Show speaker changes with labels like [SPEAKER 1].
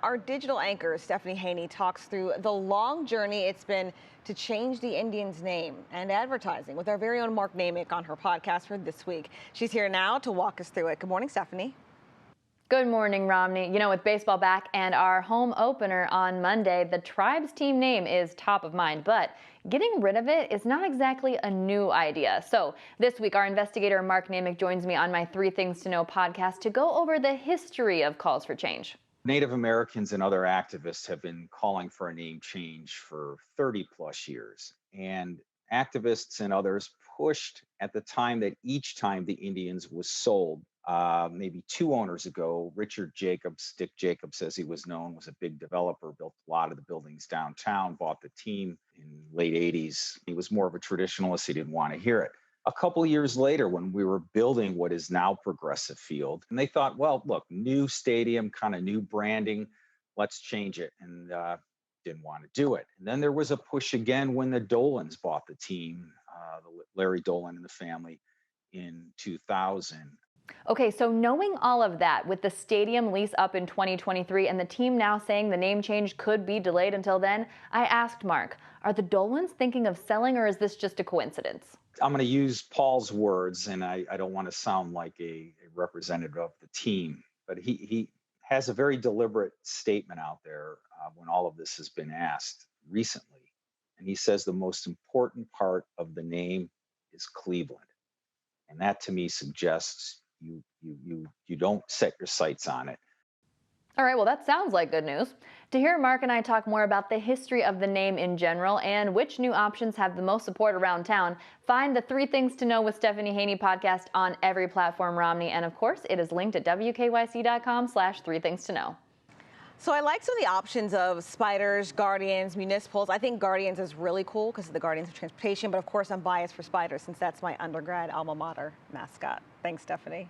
[SPEAKER 1] Our digital anchor, Stephanie Haney, talks through the long journey it's been to change the Indians' name and advertising with our very own Mark Naymik on her podcast for this week. She's here now to walk us through it. Good morning, Stephanie.
[SPEAKER 2] Good morning, Romney. You know, with baseball back and our home opener on Monday, the Tribe's team name is top of mind, but getting rid of it is not exactly a new idea. So this week, our investigator Mark Naymik joins me on my 3 Things to Know podcast to go over the history of calls for change.
[SPEAKER 3] Native Americans and other activists have been calling for a name change for 30 plus years. And activists and others pushed at the time that each time the Indians was sold, maybe 2 owners ago, Richard Jacobs, Dick Jacobs as he was known, was a big developer, built a lot of the buildings downtown, bought the team in late 80s. He was more of a traditionalist. He didn't want to hear it. A couple of years later, when we were building what is now Progressive Field, and they thought, well, look, new stadium, kind of new branding, let's change it. And didn't want to do it. And then there was a push again when the Dolans bought the team, Larry Dolan and the family in 2000.
[SPEAKER 2] Okay, so knowing all of that, with the stadium lease up in 2023 and the team now saying the name change could be delayed until then, I asked Mark, are the Dolans thinking of selling, or is this just a coincidence?
[SPEAKER 3] I'm going to use Paul's words, and I don't want to sound like a representative of the team, but he has a very deliberate statement out there when all of this has been asked recently. And he says the most important part of the name is Cleveland. And that to me suggests you don't set your sights on it.
[SPEAKER 2] All right, well, that sounds like good news. To hear Mark and I talk more about the history of the name in general and which new options have the most support around town, find the 3 Things to Know with Stephanie Haney podcast on every platform, Romney. And of course, it is linked at wkyc.com/3 Things to Know.
[SPEAKER 1] So I like some of the options of spiders, guardians, municipals. I think guardians is really cool because of the Guardians of Transportation, but of course I'm biased for spiders since that's my undergrad alma mater mascot. Thanks, Stephanie.